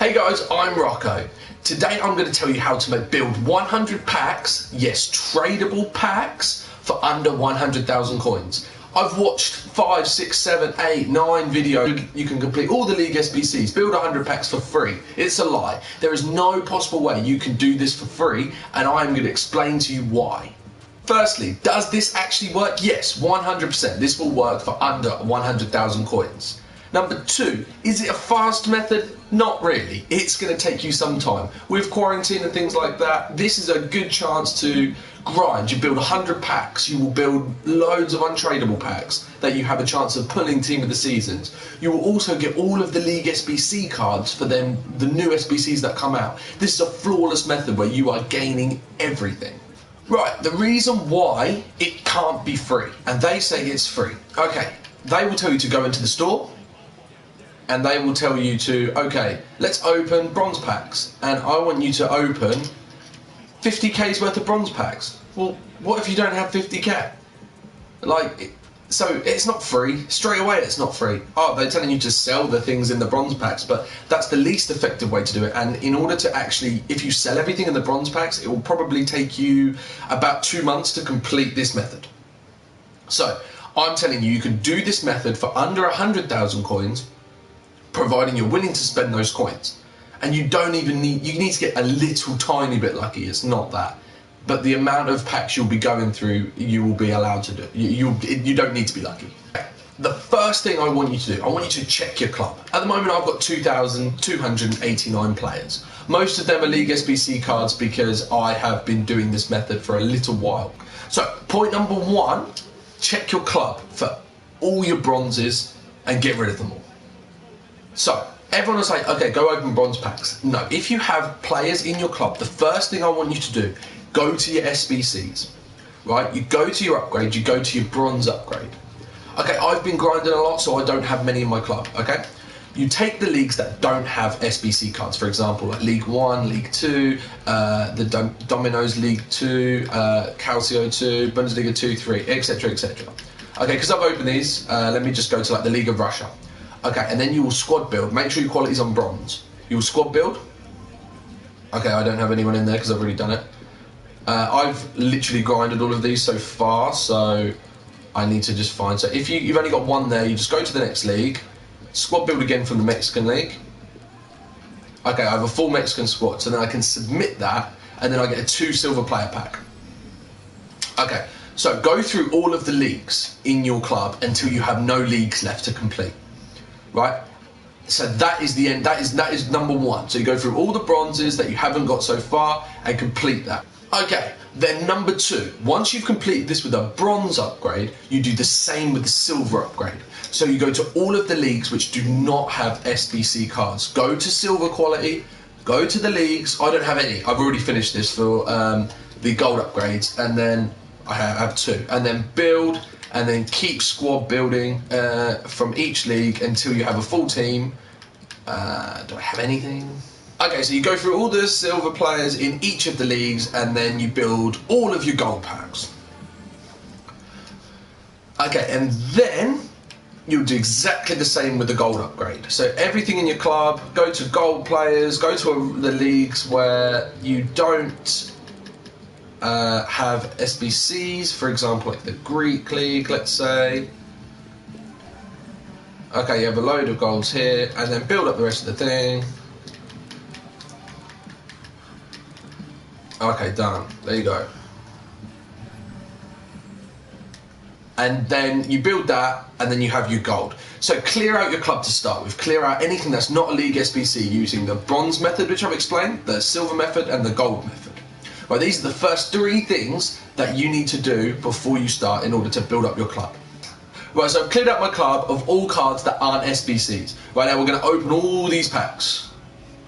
Hey guys, I'm Rocco. Today I'm going to tell you how to build 100 packs, yes, tradable packs for under 100,000 coins. I've watched 5, 6, 7, 8, 9 videos. You can complete all the League SBCs, build 100 packs for free. It's a lie. There is no possible way you can do this for free, and I'm going to explain to you why. Firstly, does this actually work? Yes, 100%. This will work for under 100,000 coins. Number 2, is it a fast method? Not really. It's going to take you some time. With quarantine and things like that, this is a good chance to grind. You build 100 packs, you will build loads of untradable packs that you have a chance of pulling team of the seasons. You will also get all of the League SBC cards for them, the new SBCs that come out. This is a flawless method where you are gaining everything. Right, the reason why it can't be free, and they say it's free. Okay, they will tell you to go into the store, and they will tell you to, okay, let's open bronze packs, and I want you to open 50k's worth of bronze packs. Well, what if you don't have 50k? So it's not free. Straight away it's not free. Oh, they're telling you to sell the things in the bronze packs, but that's the least effective way to do it. And in order to actually, if you sell everything in the bronze packs, it will probably take you about 2 months to complete this method. So I'm telling you, you can do this method for under 100,000 coins, providing you're willing to spend those coins. And you don't even need, you need to get a little tiny bit lucky, it's not that. But the amount of packs you'll be going through, you will be allowed to do. You don't need to be lucky. The first thing I want you to do, I want you to check your club. At the moment I've got 2,289 players. Most of them are League SBC cards because I have been doing this method for a little while. So point number 1, check your club for all your bronzes and get rid of them all. So, everyone will say, okay, go open bronze packs. No, if you have players in your club, the first thing I want you to do, go to your SBCs, right? You go to your upgrade, you go to your bronze upgrade. Okay, I've been grinding a lot, so I don't have many in my club, okay? You take the leagues that don't have SBC cards, for example, like League 1, League 2, the Domino's League 2, Calcio 2, Bundesliga 2, 3, etc, etc. Okay, because I've opened these, let me just go to like the League of Russia. Okay, and then you will squad build. Make sure your quality's on bronze. You will squad build. Okay, I don't have anyone in there because I've already done it. I've literally grinded all of these so far, so I need to just find. So if you've only got one there, you just go to the next league, squad build again from the Mexican league. Okay, I have a full Mexican squad, so then I can submit that, and then I get a 2 silver player pack. Okay, so go through all of the leagues in your club until you have no leagues left to complete. Right, so that is the end. That is number 1. So you go through all the bronzes that you haven't got so far and complete that. Okay, then number 2. Once you've completed this with a bronze upgrade, you do the same with the silver upgrade. So you go to all of the leagues which do not have SBC cards. Go to silver quality. Go to the leagues. I don't have any. I've already finished this for the gold upgrades, and then I have 2, and then build. And then keep squad building from each league until you have a full team. Do I have anything? Okay, so you go through all the silver players in each of the leagues and then you build all of your gold packs. Okay, and then you'll do exactly the same with the gold upgrade. So everything in your club, go to gold players, go to the leagues where you don't have SBCs, for example, like the Greek League, let's say. Okay, you have a load of golds here, and then build up the rest of the thing. Okay, done. There you go. And then you build that, and then you have your gold. So clear out your club to start with. Clear out anything that's not a League SBC using the bronze method, which I've explained, the silver method, and the gold method. Right, these are the first 3 things that you need to do before you start in order to build up your club. Right, so I've cleared out my club of all cards that aren't SBCs. Right, now we're going to open all these packs.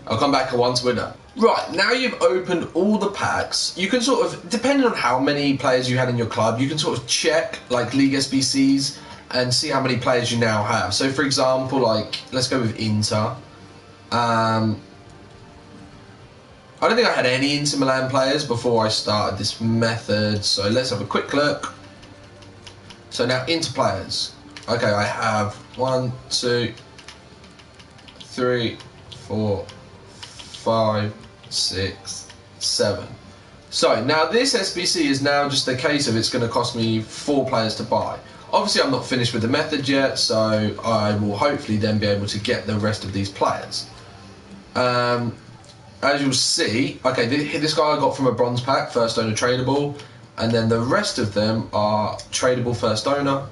I'll come back once we're done. Right, now you've opened all the packs, you can sort of, depending on how many players you had in your club, you can sort of check like League SBCs and see how many players you now have. So for example, like, let's go with Inter. I don't think I had any Inter Milan players before I started this method, so let's have a quick look. So now Inter players. Okay, I have 1, 2, 3, 4, 5, 6, 7. So now this SBC is now just a case of it's going to cost me 4 players to buy. Obviously I'm not finished with the method yet, so I will hopefully then be able to get the rest of these players. As you'll see, okay, this guy I got from a bronze pack, first owner tradable, and then the rest of them are tradable first owner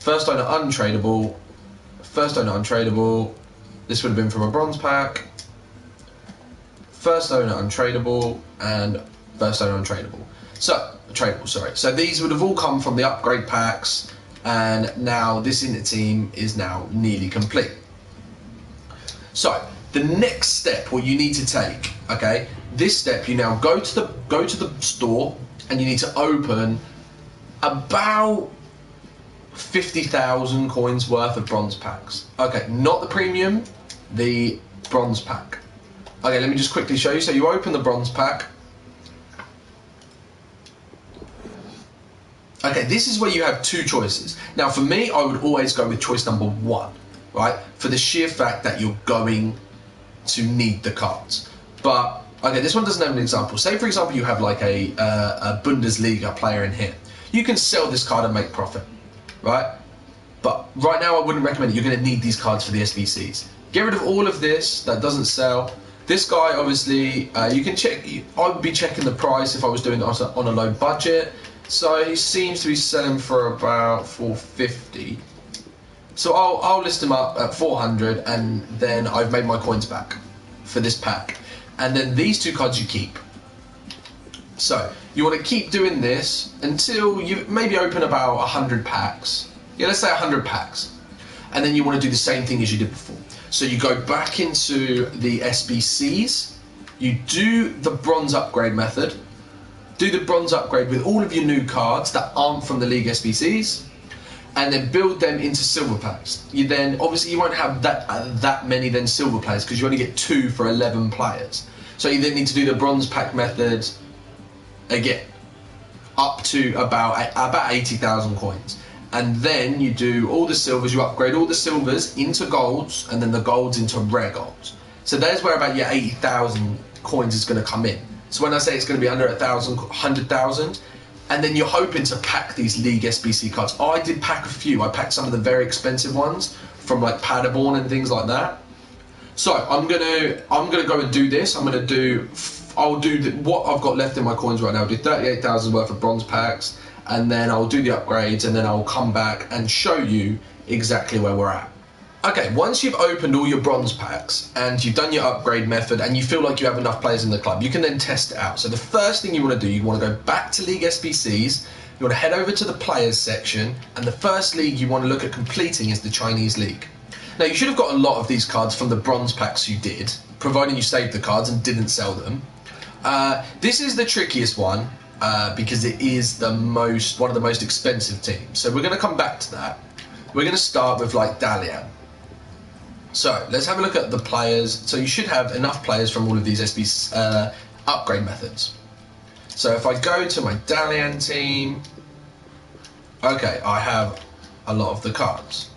untradeable, first owner untradeable, this would have been from a bronze pack, first owner untradeable, and first owner untradeable. So, tradable, sorry. So these would have all come from the upgrade packs, and now this inner team is now nearly complete. So, the next step, what you need to take, okay, this step, you now go to the store, and you need to open about 50,000 coins worth of bronze packs. Okay, not the premium, the bronze pack. Okay, let me just quickly show you. So you open the bronze pack. Okay, this is where you have 2 choices. Now for me, I would always go with choice number 1, right? For the sheer fact that you're going to need the cards. But, okay, this one doesn't have an example. Say for example you have like a Bundesliga player in here. You can sell this card and make profit, right? But right now I wouldn't recommend it. You're going to need these cards for the SBCs. Get rid of all of this that doesn't sell. This guy, obviously, you can check. I would be checking the price if I was doing it on a low budget. So he seems to be selling for about 450. So I'll list him up at 400, and then I've made my coins back for this pack. And then these 2 cards you keep. So you want to keep doing this until you maybe open about 100 packs. Yeah, let's say 100 packs. And then you want to do the same thing as you did before. So you go back into the SBCs, you do the bronze upgrade method, do the bronze upgrade with all of your new cards that aren't from the League SBCs, and then build them into silver packs. You then, obviously you won't have that many then silver players, because you only get 2 for 11 players. So you then need to do the bronze pack method again, up to about 80,000 coins. And then you do all the silvers, you upgrade all the silvers into golds, and then the golds into rare golds. So there's where about your 80,000 coins is going to come in. So when I say it's going to be under 100,000, and then you're hoping to pack these League SBC cards. I did pack a few. I packed some of the very expensive ones from like Paderborn and things like that. So I'm gonna go and do this. I'll do what I've got left in my coins right now. I'll do 38,000 worth of bronze packs, and then I'll do the upgrades, and then I'll come back and show you exactly where we're at. Okay, once you've opened all your bronze packs and you've done your upgrade method and you feel like you have enough players in the club, you can then test it out. So the first thing you want to do, you want to go back to League SBCs, you want to head over to the players section, and the first league you want to look at completing is the Chinese League. Now you should have got a lot of these cards from the bronze packs you did, providing you saved the cards and didn't sell them. This is the trickiest one because it is one of the most expensive teams. So we're going to come back to that. We're going to start with like Dalian. So let's have a look at the players. So you should have enough players from all of these SB upgrade methods. So if I go to my Dalian team, okay, I have a lot of the cards.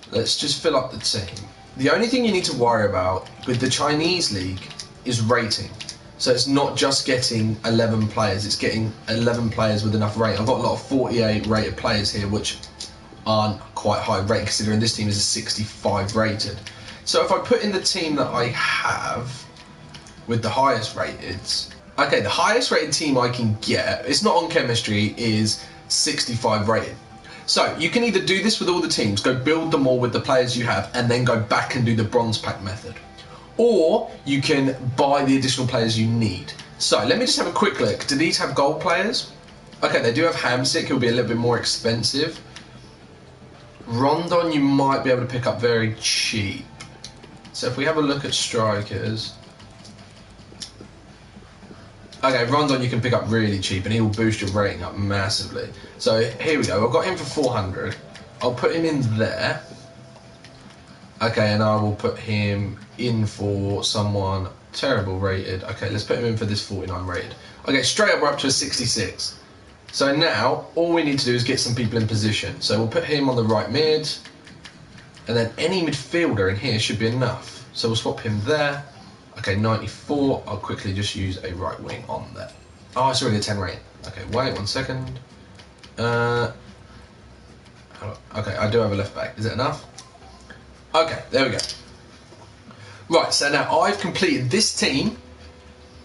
Let's just fill up the team. The only thing you need to worry about with the Chinese League is rating. So it's not just getting 11 players, it's getting 11 players with enough rating. I've got a lot of 48 rated players here, which aren't quite high rated, considering this team is a 65 rated. So if I put in the team that I have with the highest rateds, okay, the highest rated team I can get, it's not on chemistry, is 65 rated. So you can either do this with all the teams, go build them all with the players you have, and then go back and do the bronze pack method. Or you can buy the additional players you need. So let me just have a quick look. Do these have gold players? Okay, they do have Hamsik, who'll be a little bit more expensive. Rondon you might be able to pick up very cheap. So if we have a look at strikers, okay, Rondon you can pick up really cheap and he will boost your rating up massively. So here we go, I've got him for 400. I'll put him in there. Okay, and I will put him in for someone terrible rated. Okay, let's put him in for this 49 rated. Okay, straight up we're up to a 66. So now, all we need to do is get some people in position. So we'll put him on the right mid, and then any midfielder in here should be enough. So we'll swap him there. Okay, 94. I'll quickly just use a right wing on there. Oh, it's already a 10 rating. Okay, wait 1 second. Okay, I do have a left back. Is it enough? Okay, there we go. Right, so now I've completed this team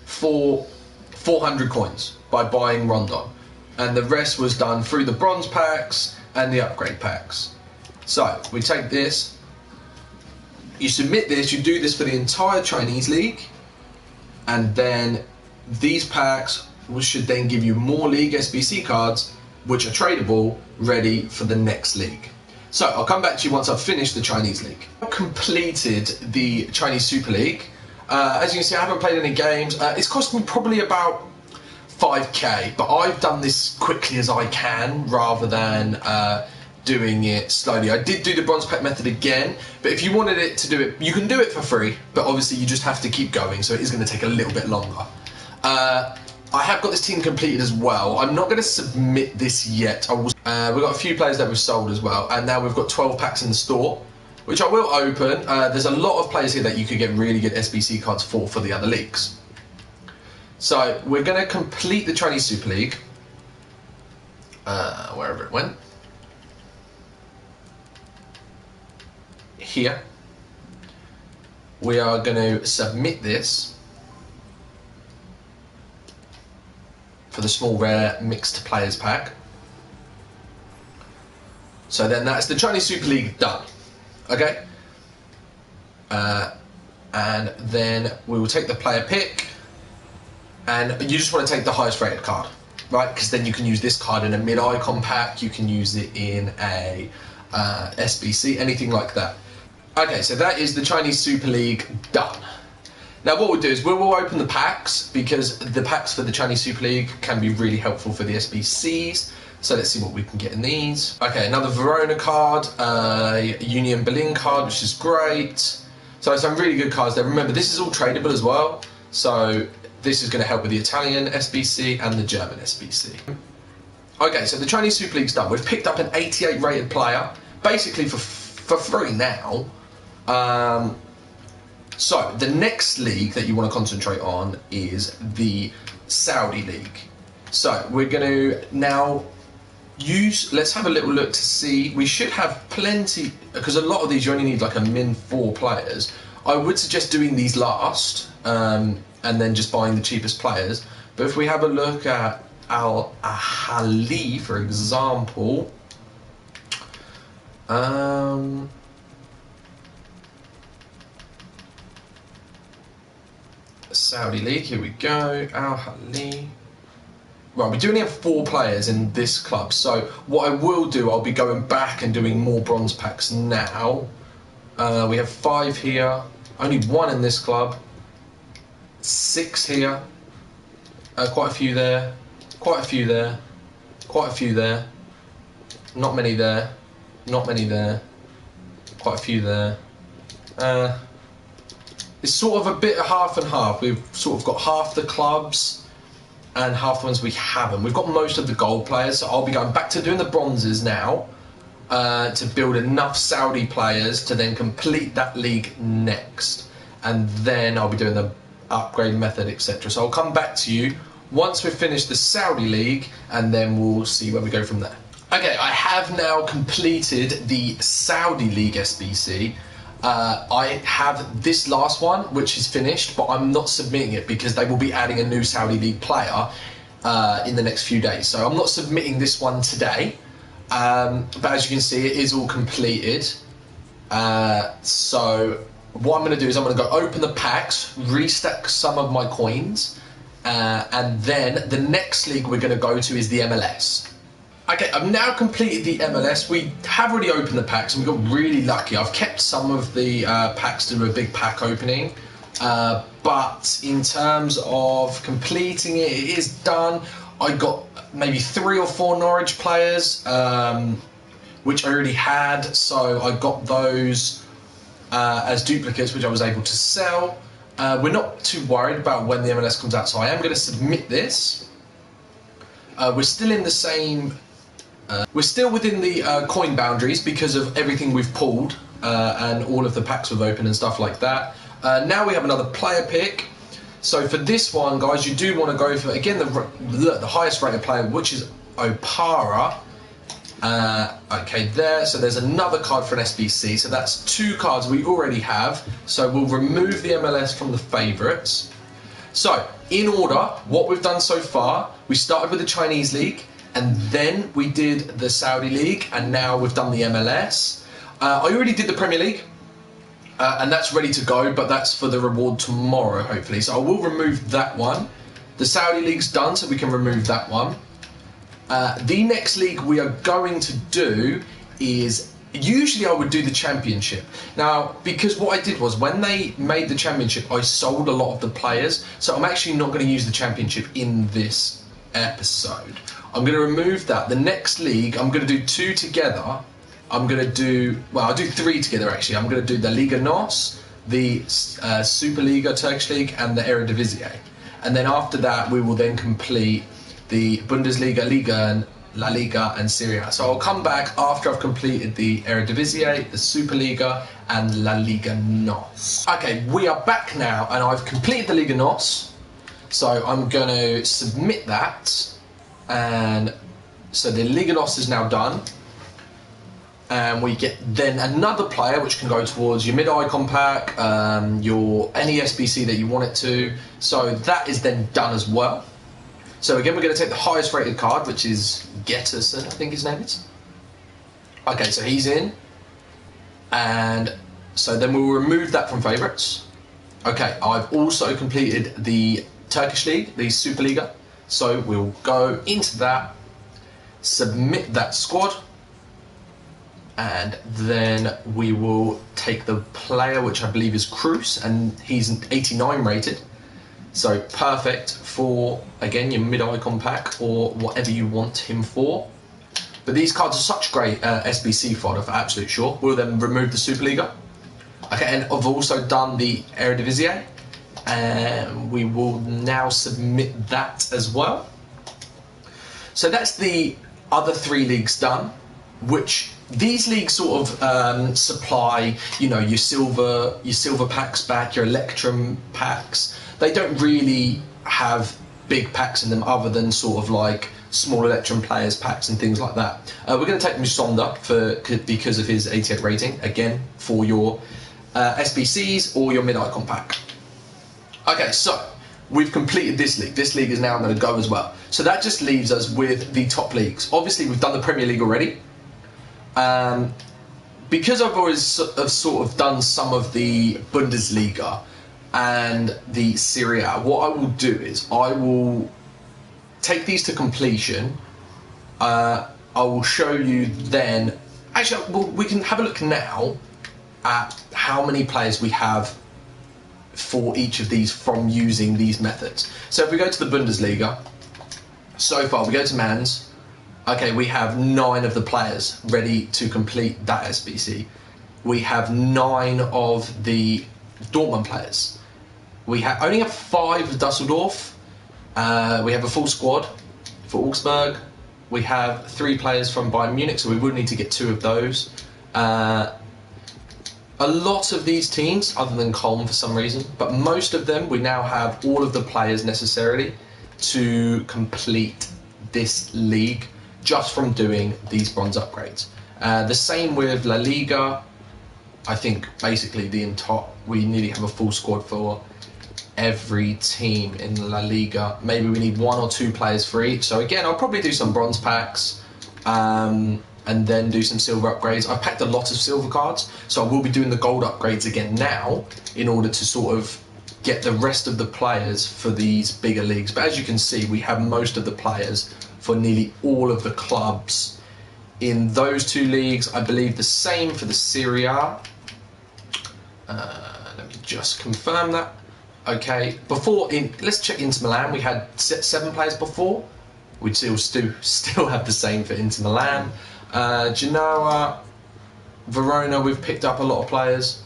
for 400 coins by buying Rondon. And the rest was done through the bronze packs and the upgrade packs. So, we take this. You submit this, you do this for the entire Chinese league. And then these packs should then give you more league SBC cards, which are tradable, ready for the next league. So I'll come back to you once I've finished the Chinese league. I've completed the Chinese Super League. As you can see, I haven't played any games. It's cost me probably about 5k, but I've done this quickly as I can rather than doing it slowly. I did do the bronze pack method again, but if you wanted it to do it, you can do it for free, but obviously you just have to keep going, so it is going to take a little bit longer. I have got this team completed as well. I'm not going to submit this yet. We've got a few players that we've sold as well, and now we've got 12 packs in the store, which I will open. There's a lot of players here that you could get really good SBC cards for the other leagues. So we're going to complete the Chinese Super League, wherever it went. Here. We are going to submit this for the small rare mixed players pack. So then that's the Chinese Super League done. Okay? And then we will take the player pick, and you just want to take the highest rated card, right? Because then you can use this card in a mid-icon pack, you can use it in a SBC, anything like that. Okay, so that is the Chinese Super League done. Now what we'll do is we'll open the packs, because the packs for the Chinese Super League can be really helpful for the SBCs. So let's see what we can get in these. Okay, another Verona card, Union Berlin card, which is great. So some really good cards there. Remember, this is all tradable as well. So this is going to help with the Italian SBC and the German SBC. Okay, so the Chinese Super League's done. We've picked up an 88 rated player, basically for free now. So the next league that you want to concentrate on is the Saudi League. So we're going to now let's have a little look to see. We should have plenty, because a lot of these you only need like a min 4 players. I would suggest doing these last, and then just buying the cheapest players. But if we have a look at Al Ahly, for example, Saudi League, here we go, Al Ahly. Right, we do only have 4 players in this club, so what I will do, I'll be going back and doing more bronze packs now. We have 5 here, only 1 in this club, 6 here, quite a few there, quite a few there, quite a few there, not many there, not many there, quite a few there. It's sort of a bit half and half. We've sort of got half the clubs and half the ones we haven't. We've got most of the gold players, so I'll be going back to doing the bronzes now to build enough Saudi players to then complete that league next. And then I'll be doing the upgrade method, etc. So I'll come back to you once we've finished the Saudi League, and then we'll see where we go from there. Okay, I have now completed the Saudi League SBC. I have this last one, which is finished, but I'm not submitting it because they will be adding a new Saudi League player in the next few days. So I'm not submitting this one today, but as you can see, it is all completed. So what I'm going to do is I'm going to go open the packs, restack some of my coins, and then the next league we're going to go to is the MLS. Okay, I've now completed the MLS. We have already opened the packs and we got really lucky. I've kept some of the packs to do a big pack opening, but in terms of completing it, it is done. I got maybe 3 or 4 Norwich players, which I already had, so I got those as duplicates, which I was able to sell. We're not too worried about when the MLS comes out, so I am going to submit this. We're still in the same... we're still within the coin boundaries because of everything we've pulled and all of the packs we've opened and stuff like that. Now we have another player pick. So for this one, guys, you do want to go for, again, the highest rated player, which is Opara. Okay, there. So there's another card for an SBC. So that's 2 cards we already have. So we'll remove the MLS from the favourites. So in order, what we've done so far, we started with the Chinese League, and then we did the Saudi League, and now we've done the MLS. I already did the Premier League. And that's ready to go, but that's for the reward tomorrow, hopefully. So I will remove that one. The Saudi League's done, so we can remove that one. The next league we are going to do is, usually I would do the Championship. Now, because what I did was, when they made the Championship, I sold a lot of the players. So I'm actually not going to use the Championship in this episode. I'm going to remove that. The next league, I'm going to do 2 together. I'm going to do, well, I'll do 3 together actually. I'm going to do the Liga NOS, the Superliga, Turkish League, and the Eredivisie. And then after that, we will then complete the Bundesliga, Liga, La Liga, and Serie A. So I'll come back after I've completed the Eredivisie, the Superliga, and La Liga NOS. Okay, we are back now, and I've completed the Liga NOS. So I'm going to submit that. And so the Liga NOS is now done. And we get then another player which can go towards your mid-icon pack, your any SBC that you want it to. So that is then done as well. So again, we're going to take the highest rated card, which is Getterson, I think his name is. Okay, so he's in. And so then we'll remove that from favourites. Okay, I've also completed the Turkish League, the Superliga. So we'll go into that, submit that squad. And then we will take the player, which I believe is Cruz, and he's an 89 rated. So perfect for, again, your mid-icon pack or whatever you want him for. But these cards are such great SBC fodder for absolute sure. We'll then remove the Superliga. Okay, and I've also done the Eredivisie. And we will now submit that as well. So that's the other 3 leagues done, which these leagues sort of supply, you know, your silver packs back, your Electrum packs. They don't really have big packs in them other than sort of like small Electrum players packs and things like that. We're going to take Musonda because of his 88 rating, again, for your SBCs or your mid-icon pack. Okay, so we've completed this league. This league is now going to go as well. So that just leaves us with the top leagues. Obviously, we've done the Premier League already. Because I've always sort of done some of the Bundesliga and the Serie A, what I will do is I will take these to completion. I will show you then. Actually, well, we can have a look now at how many players we have for each of these from using these methods. So if we go to the Bundesliga, so far we go to Mans. Okay, we have 9 of the players ready to complete that SBC. We have 9 of the Dortmund players. We only have 5 of Dusseldorf. We have a full squad for Augsburg. We have 3 players from Bayern Munich, so we would need to get 2 of those. A lot of these teams, other than Colm for some reason, but most of them, we now have all of the players necessarily to complete this league, just from doing these bronze upgrades. The same with La Liga. I think basically we nearly have a full squad for every team in La Liga. Maybe we need 1 or 2 players for each. So again, I'll probably do some bronze packs and then do some silver upgrades. I've packed a lot of silver cards, so I will be doing the gold upgrades again now in order to sort of get the rest of the players for these bigger leagues. But as you can see, we have most of the players for nearly all of the clubs in those 2 leagues. I believe the same for the Serie A. Let me just confirm that. Okay, let's check Inter Milan. We had 7 players before. We'd still have the same for Inter Milan. Genoa, Verona, we've picked up a lot of players.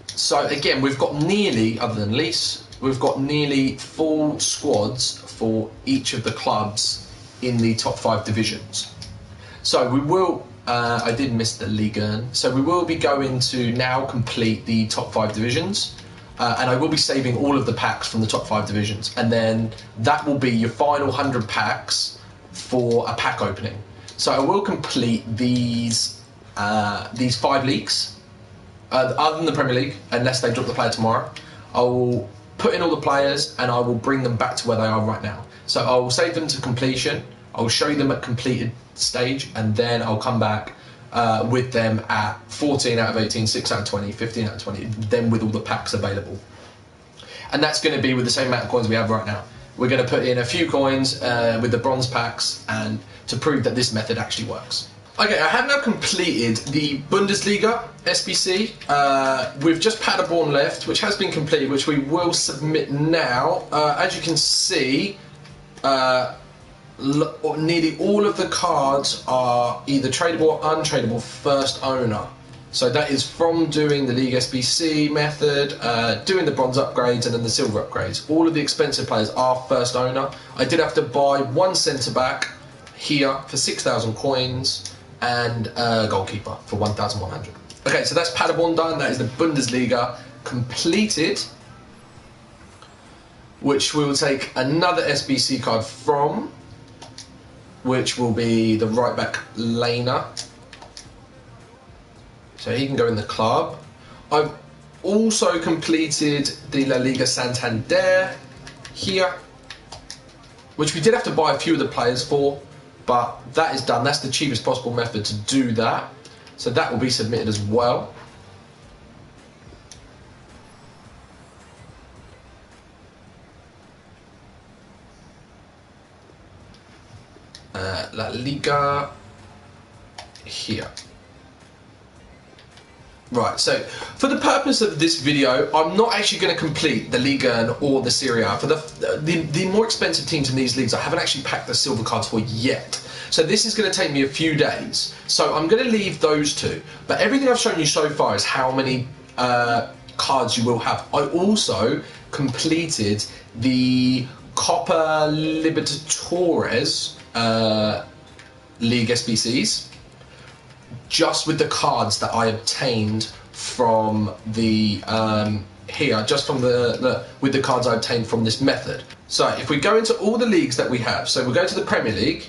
So again, we've got nearly, other than Lease, we've got nearly full squads for each of the clubs in the top 5 divisions. So we will I did miss the Ligue 1. So we will be going to now complete the top 5 divisions. And I will be saving all of the packs from the top 5 divisions. And then that will be your final 100 packs for a pack opening. So I will complete these 5 leagues, other than the Premier League, unless they drop the player tomorrow. I will put in all the players and I will bring them back to where they are right now. So I will save them to completion. I'll show you them at completed stage, and then I'll come back with them at 14 out of 18, 6 out of 20, 15 out of 20, then with all the packs available. And that's going to be with the same amount of coins we have right now. We're going to put in a few coins with the bronze packs and to prove that this method actually works. Okay, I have now completed the Bundesliga SBC. We've just Paderborn left, which has been completed, which we will submit now. As you can see, nearly all of the cards are either tradable or untradeable first owner. So that is from doing the League SBC method, doing the bronze upgrades and then the silver upgrades. All of the expensive players are first owner. I did have to buy one centre back here for 6,000 coins and a goalkeeper for 1,100. Okay, so that's Paderborn done. That is the Bundesliga completed, which we will take another SBC card from, which will be the right back Lena. So he can go in the club. I've also completed the La Liga Santander here, which we did have to buy a few of the players for, but that is done. That's the cheapest possible method to do that. So that will be submitted as well. La Liga here. Right, so for the purpose of this video, I'm not actually going to complete the Liga or the Serie A. For the more expensive teams in these leagues, I haven't actually packed the silver cards for yet. So this is going to take me a few days. So I'm going to leave those two. But everything I've shown you so far is how many cards you will have. I also completed the Copa Libertadores League SBCs, just with the cards that I obtained from the here, just from with the cards I obtained from this method. So if we go into all the leagues that we have, so we'll go to the Premier League.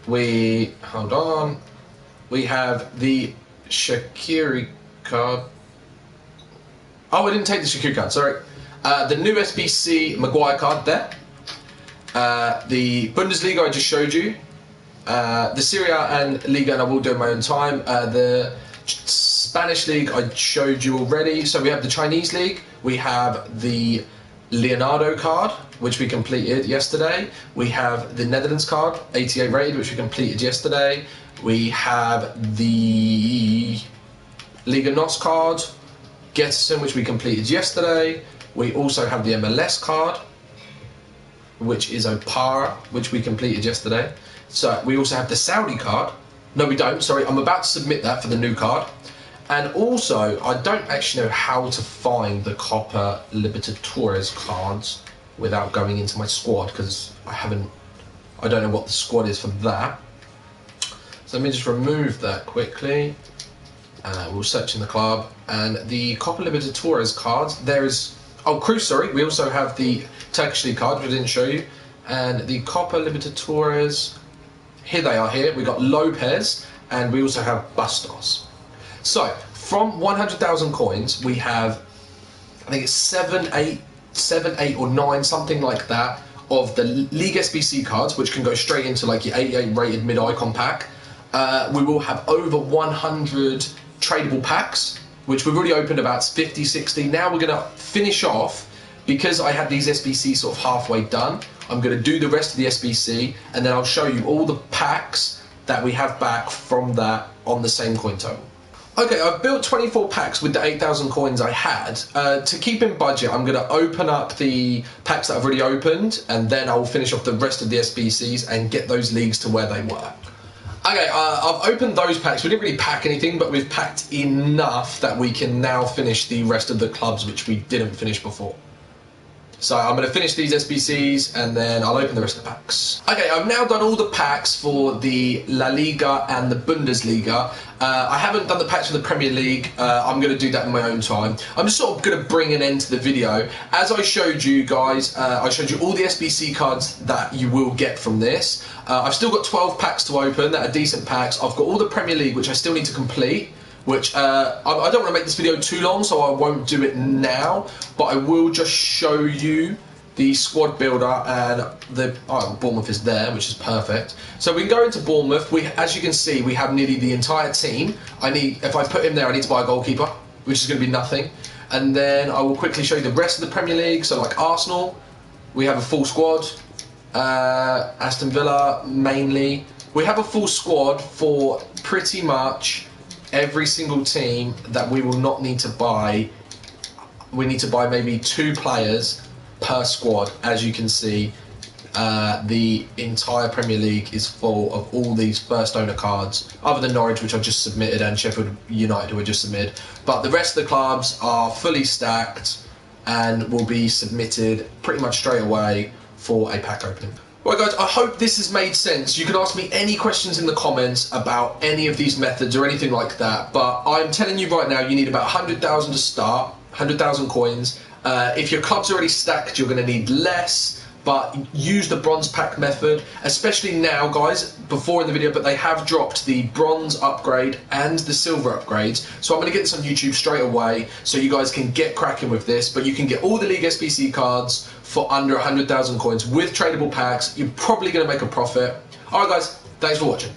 We have the Shaqiri card. Oh, I didn't take the Shaqiri card. Sorry. The new SBC Maguire card there. The Bundesliga I just showed you. The Serie A and Liga, and I will do in my own time. The Spanish League I showed you already. So we have the Chinese League. We have the Leonardo card, which we completed yesterday. We have the Netherlands card, 88 rated, which we completed yesterday. We have the Liga NOS card, Getterson, which we completed yesterday. We also have the MLS card, which is Opara, which we completed yesterday. So we also have the Saudi card. No, we don't. Sorry, I'm about to submit that for the new card. And also, I don't actually know how to find the Copa Libertadores cards without going into my squad, because I don't know what the squad is for that. So let me just remove that quickly. We'll search in the club. And the Copa Libertadores cards, there is... Oh, Cruz, sorry. We also have the Turkish League card, which I didn't show you. And the Copa Libertadores... Here they are here. We got Lopez, and we also have Bustos. So, from 100,000 coins, we have, I think it's 7, 8 or 9, something like that, of the League SBC cards, which can go straight into like your 88 rated mid-icon pack. We will have over 100 tradable packs, which we've already opened about 50, 60. Now we're going to finish off, because I had these SBC sort of halfway done. I'm going to do the rest of the SBC, and then I'll show you all the packs that we have back from that on the same coin total. Okay, I've built 24 packs with the 8,000 coins I had. To keep in budget, I'm going to open up the packs that I've already opened, and then I'll finish off the rest of the SBCs and get those leagues to where they were. Okay, I've opened those packs. We didn't really pack anything, but we've packed enough that we can now finish the rest of the clubs, which we didn't finish before. So I'm going to finish these SBCs and then I'll open the rest of the packs. Okay, I've now done all the packs for the La Liga and the Bundesliga. I haven't done the packs for the Premier League. I'm going to do that in my own time. I'm just sort of going to bring an end to the video. As I showed you guys, I showed you all the SBC cards that you will get from this. I've still got 12 packs to open that are decent packs. I've got all the Premier League, which I still need to complete. Which I don't want to make this video too long, so I won't do it now, but I will just show you the squad builder, and Bournemouth is there, which is perfect. So we can go into Bournemouth. As you can see, we have nearly the entire team. If I put him there, I need to buy a goalkeeper, which is going to be nothing. And then I will quickly show you the rest of the Premier League. So like Arsenal, we have a full squad. Aston Villa, mainly. We have a full squad for pretty much every single team that we will not need to buy. We need to buy maybe 2 players per squad. As you can see, the entire Premier League is full of all these first owner cards, other than Norwich, which I've just submitted, and Sheffield United, who I just submitted. But the rest of the clubs are fully stacked and will be submitted pretty much straight away for a pack opening. Right guys, I hope this has made sense. You can ask me any questions in the comments about any of these methods or anything like that, but I'm telling you right now, you need about 100,000 to start, 100,000 coins. If your club's already stacked, you're going to need less, but use the bronze pack method, especially now guys, before in the video, but they have dropped the bronze upgrade and the silver upgrades. So I'm going to get this on YouTube straight away so you guys can get cracking with this, but you can get all the League SBC cards for under 100,000 coins with tradable packs. You're probably going to make a profit. Alright guys, thanks for watching.